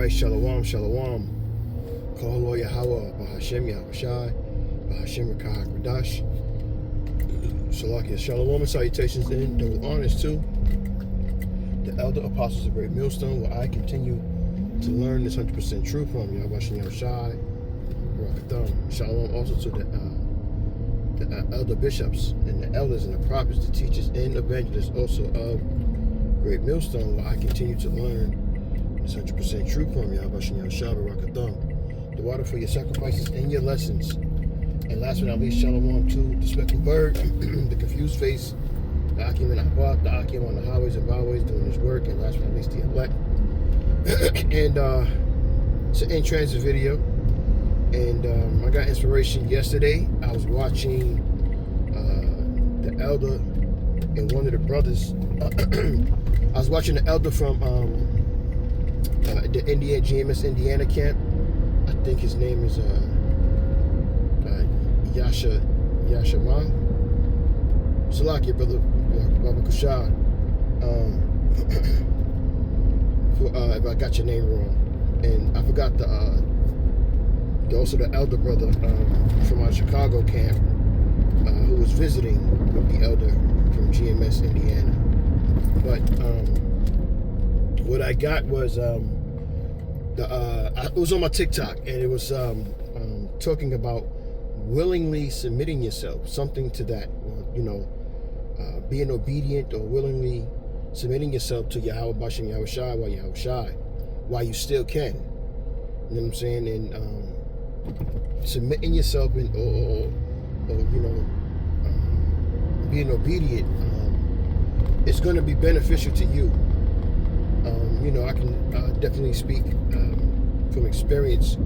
right, shalom, shalom. Kahalo YAHAWA, Bahashem YAHAWASHI, Bahashem Rakahakwadash. Salakia, shalom and salutations in double honors to the elder apostles of Great Millstone, where I continue to learn this 100% truth from YAHAWASHI, Barakatham. Shalom also to the elder bishops and the elders and the prophets, the teachers and evangelists also of Great Millstone, where I continue to learn this 100% truth from YAHAWASHI, Barakatham. The water for your sacrifices and your lessons. And last but not least, shalom to the speckled bird, the confused face, the Akim and Abba, the Akim on the highways and byways doing his work, and last but not least, the elect. And it's an in-transit video. And I got inspiration yesterday. I was watching the elder and one of the brothers. I was watching the elder from the GMS Indiana camp. I think his name is Yashama. Salakia, brother Baba Kushad. If I got your name wrong, and I forgot also the elder brother from our Chicago camp who was visiting with the elder from GMS Indiana. But what I got was it was on my TikTok, and it was talking about willingly submitting yourself, something to that, being obedient or willingly submitting yourself to Yahweh Bashem Yahawashi while Yahawashi, while you still can. You know what I'm saying? And submitting yourself or being obedient, it's going to be beneficial to you. I can definitely speak from experience,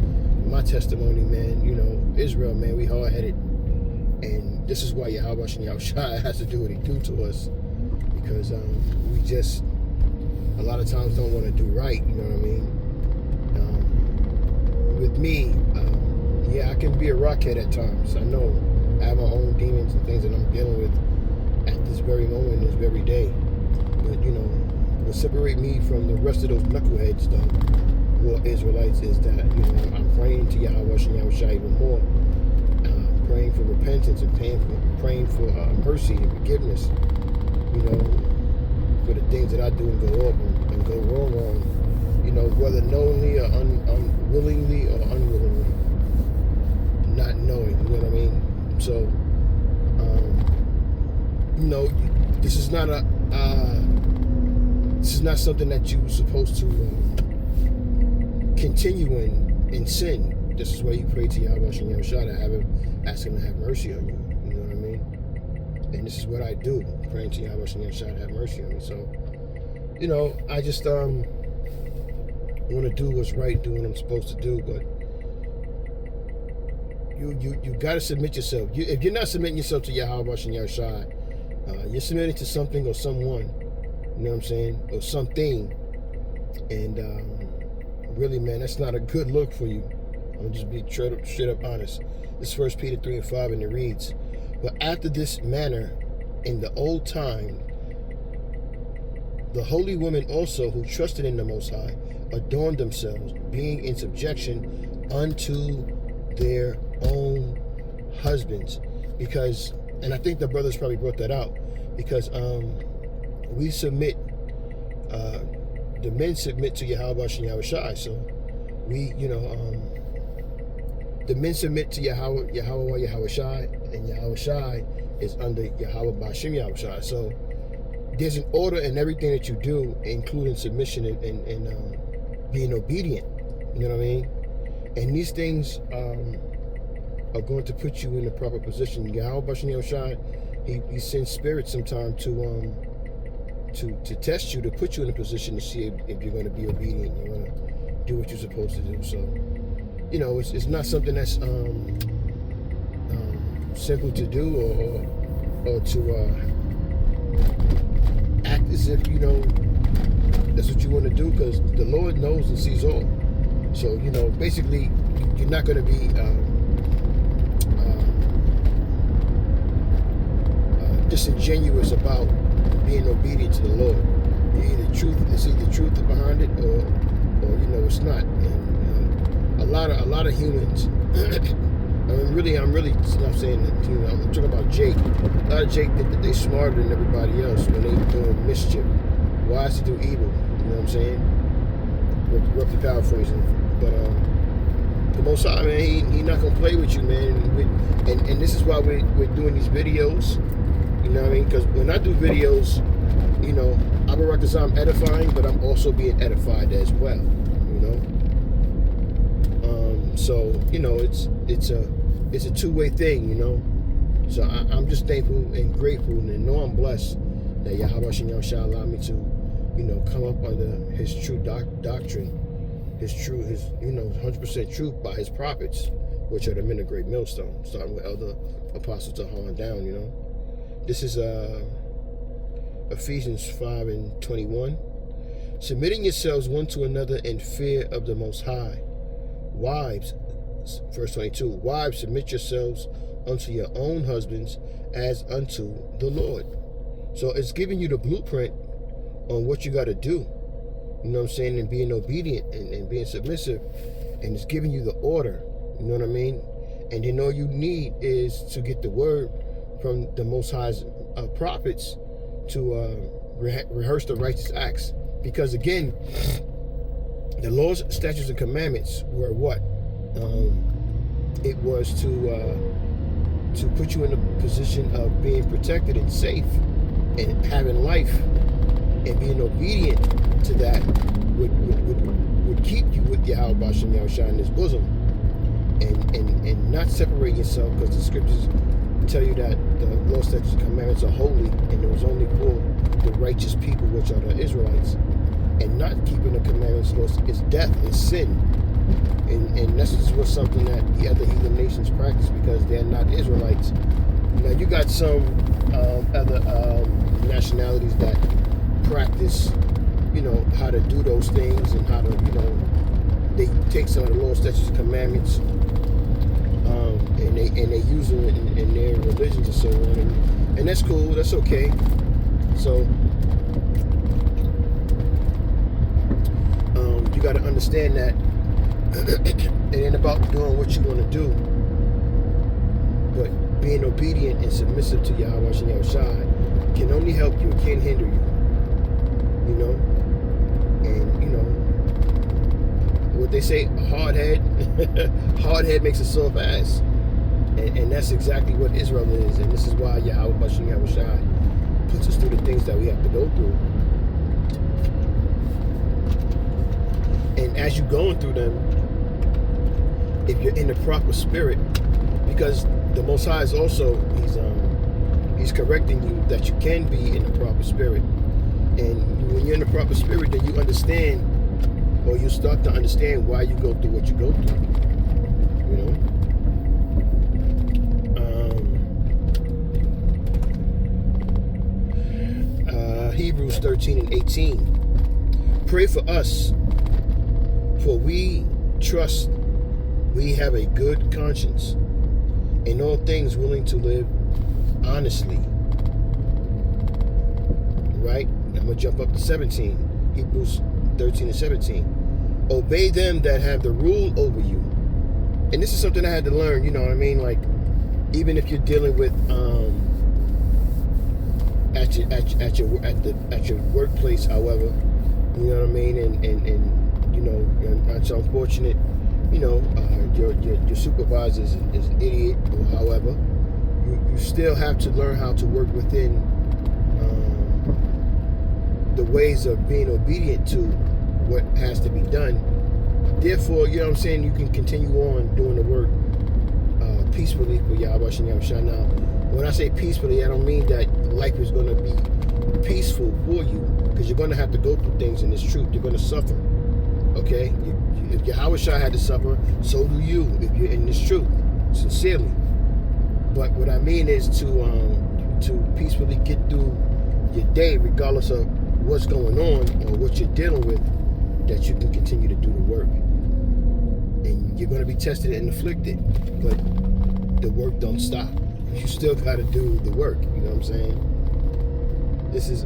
my testimony, man. Israel, man, we hard-headed. And this is why YAHAWASHI Yahawashi has to do what he do to us. Because we just, a lot of times, don't want to do right, you know what I mean? With me, yeah, I can be a rockhead at times. I know I have my own demons and things that I'm dealing with at this very moment, this very day. But, what separate me from the rest of those knuckleheads, though, well, Israelites, is that, I'm praying to YAHAWASHI Yahawashi even more. Praying for repentance and praying for mercy and forgiveness, for the things that I do and go up and go wrong, whether knowingly or unwillingly or unwillingly, not knowing, you know what I mean? So, this is not something that you were supposed to continue in sin. This is why you pray to YAHAWASHI Yahawashi, ask him to have mercy on you. You know what I mean? And this is what I do, praying to YAHAWASHI Yahawashi to have mercy on me. So, I just want to do what's right, do what I'm supposed to do. But you got to submit yourself. If you're not submitting yourself to YAHAWASHI Yahawashi, you're submitting to something or someone. You know what I'm saying? Or something. And really, man, that's not a good look for you. I'll just be straight up honest. This is 1 Peter 3:5, and it reads, "But after this manner, in the old time, the holy women also who trusted in the Most High adorned themselves, being in subjection unto their own husbands." Because, and I think the brothers probably brought that out, because we submit, the men submit to YAHAWASHI Yahawashi. So we, the men submit to Yahawah Yahawashi, and Yahawashi is under Yahweh Bashem Yahawashi. So there's an order in everything that you do, including submission and being obedient. You know what I mean? And these things are going to put you in the proper position. Yahweh Bashem Yahawashi, he sends spirits sometime to test you, to put you in a position to see if you're going to be obedient, you're going to do what you're supposed to do. So, it's not something that's simple to do or to act as if, that's what you want to do, because the Lord knows and sees all. So, basically, you're not going to be disingenuous about being obedient to the Lord. You either truth behind it, or it's not. a lot of humans. I'm really, you know what I'm saying, you know, I'm talking about Jake. A lot of Jake, they smarter than everybody else when they doing mischief. Wise to do evil, you know what I'm saying? Roughly paraphrasing. But the Most High, man, he not gonna play with you, man. And this is why we're doing these videos. You know what I mean? Because when I do videos, you know, I'm edifying, but I'm also being edified as well. You know. So you know, it's a two-way thing. You know. So I'm just thankful and grateful, and know I'm blessed that YAHAWASHI shall allow me to, you know, come up under His true doctrine, His 100% truth by His prophets, which are the men of great millstone, starting with Elder Apostle Tahan down. You know, this is Ephesians 5:21. Submitting yourselves one to another in fear of the Most High. Wives, verse 22. Wives, submit yourselves unto your own husbands as unto the Lord. So it's giving you the blueprint on what you got to do. You know what I'm saying? And being obedient and being submissive. And it's giving you the order. You know what I mean? And then all you need is to get the word from the Most High's prophets to rehearse the righteous acts. Because again, the laws, statutes, and commandments were what? It was to put you in a position of being protected and safe and having life, and being obedient to that would keep you with YAHAWASHI in His bosom, and not separate yourself, because the scriptures tell you that the law, statutes, and commandments are holy, and it was only for the righteous people, which are the Israelites. And not keeping the commandments is death, is sin. And this was something that the other heathen nations practice because they're not Israelites. Now you got some other nationalities that practice, you know, how to do those things, and how to, you know, they take some of the law, statutes, and commandments, and they use them in their religions and so on, and that's cool, that's okay. So you got to understand that it ain't about doing what you want to do, but being obedient and submissive to YAHAWASHI can only help you, it can't hinder you. You know, and you know what they say, hard head makes a soft ass, and that's exactly what Israel is, and this is why YAHAWASHI puts us through the things that we have to go through. And as you're going through them, if you're in the proper spirit, because the Most High is also, he's correcting you that you can be in the proper spirit. And when you're in the proper spirit, then you understand, or you start to understand why you go through what you go through. You know? Hebrews 13:18. Pray for us, for we trust we have a good conscience, in all things willing to live honestly. Right? I'm going to jump up to 17. Hebrews 13:17. Obey them that have the rule over you. And this is something I had to learn, you know what I mean? Like, even if you're dealing with at your workplace, however, you know what I mean, and you know, it's unfortunate, you know, your supervisor is an idiot, or however, you still have to learn how to work within the ways of being obedient to what has to be done. Therefore, you know what I'm saying, you can continue on doing the work peacefully for YAHAWASHI. Now, when I say peacefully, I don't mean that life is going to be peaceful for you, because you're going to have to go through things in this truth. You're going to suffer. Okay? If YAHAWASHI had to suffer, so do you, if you're in this truth, sincerely. But what I mean is to peacefully get through your day, regardless of what's going on or what you're dealing with, that you can continue to do the work. And you're going to be tested and afflicted, but the work don't stop. You still got to do the work. You know what I'm saying? This is,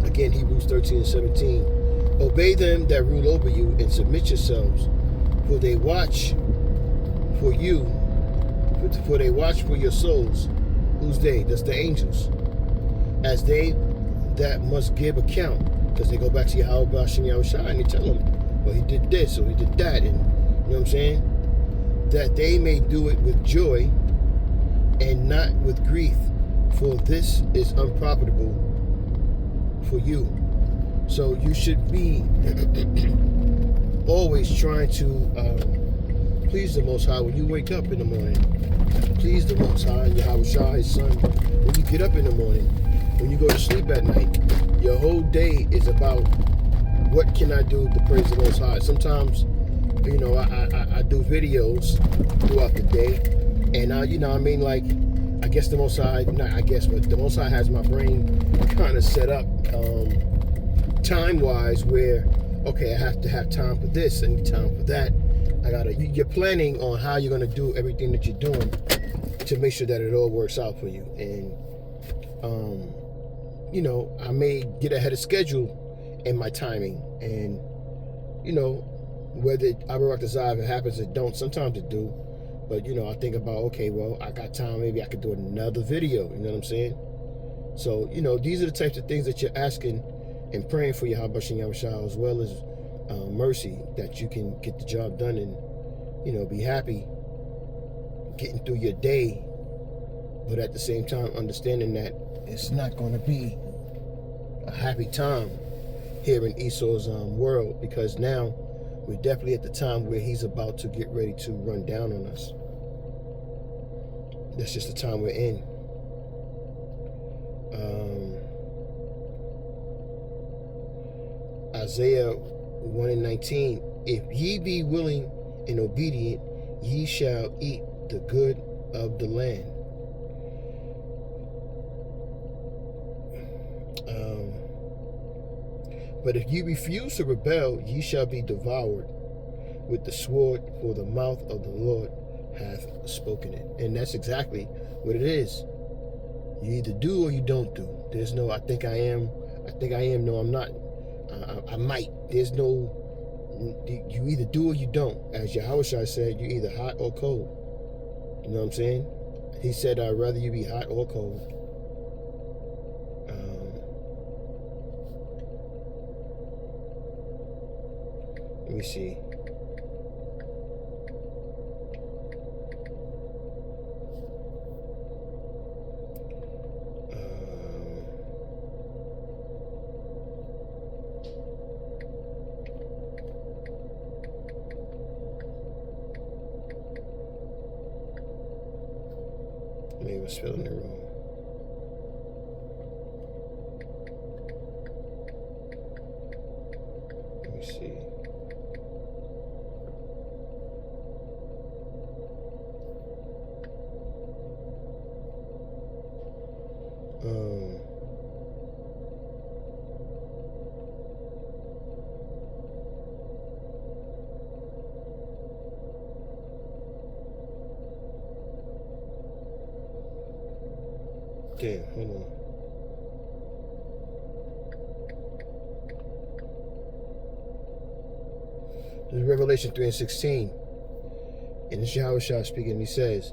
again, Hebrews 13:17. Obey them that rule over you, and submit yourselves, For they watch for you, for they watch for your souls. Who's they? That's the angels. As they that must give account. Because they go back to YAHAWASHI and YAHAWASHI and they tell them, well, he did this or he did that. And you know what I'm saying? That they may do it with joy and not with grief. For this is unprofitable for you. So you should be always trying to please the Most High when you wake up in the morning. Please the Most High, YAHAWASHI, His Son, when you get up in the morning, when you go to sleep at night. Your whole day is about what can I do to praise the Most High. Sometimes, you know, I do videos throughout the day, and you know, I mean, like, I guess the Most High, not I guess, but the Most High has my brain kind of set up time-wise where, okay, I have to have time for this and time for that. You're planning on how you're going to do everything that you're doing to make sure that it all works out for you. And, you know, I may get ahead of schedule in my timing. And, you know, whether I rock the side, if it happens, it don't. Sometimes it do. But, you know, I think about, okay, well, I got time. Maybe I could do another video. You know what I'm saying? So, you know, these are the types of things that you're asking and praying for YAHAWASHI and YAHAWASHI, as well as mercy, that you can get the job done and, you know, be happy getting through your day, but at the same time understanding that it's not going to be a happy time here in Esau's world, because now we're definitely at the time where he's about to get ready to run down on us. That's just the time we're in. Isaiah 1:19, if ye be willing and obedient, ye shall eat the good of the land. But if ye refuse to rebel, ye shall be devoured with the sword, for the mouth of the Lord hath spoken it. And that's exactly what it is. You either do or you don't do. There's no, I think I am, no, I'm not. I might. There's no, you either do or you don't. As YAHAWASHI said, you're either hot or cold. You know what I'm saying? He said, I'd rather you be hot or cold. Let me see. Maybe I was spelling it wrong. Let me see. Damn, hold on. This is Revelation 3:16. And it's YAHAWASHI speaking. He says,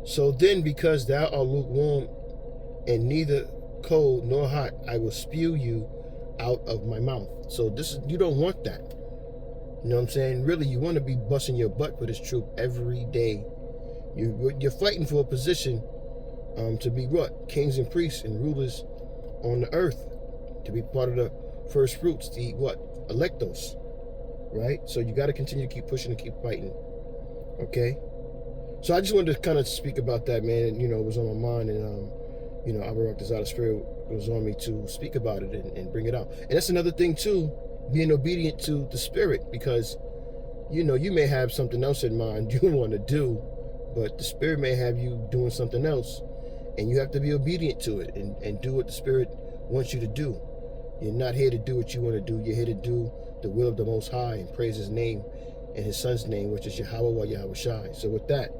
so then, because thou art lukewarm and neither cold nor hot, I will spew you out of my mouth. So this is, you don't want that. You know what I'm saying? Really, you want to be busting your butt for this truth every day. You're fighting for a position to be what? Kings and priests and rulers on the earth. To be part of the first fruits, the what? Electos. Right? So you got to continue to keep pushing and keep fighting. Okay? So I just wanted to kind of speak about that, man. And, you know, it was on my mind. And, you know, Abarak Desire Spirit was on me to speak about it and bring it out. And that's another thing, too, being obedient to the Spirit. Because, you know, you may have something else in mind you want to do, but the Spirit may have you doing something else. And you have to be obedient to it and do what the Spirit wants you to do. You're not here to do what you want to do. You're here to do the will of the Most High and praise His name and His Son's name, which is YAHAWA YAHAWASHI. So with that,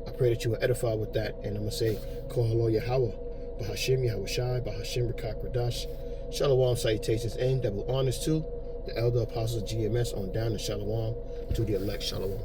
I pray that you will edify with that. And I'm going to say, Kol Halo Yahawah, Bahashim YAHAWASHI, Bahashim Rakak Radash, Shalom, salutations, and double honors to the elder apostles GMS on down, and shalom to the elect. Shalom.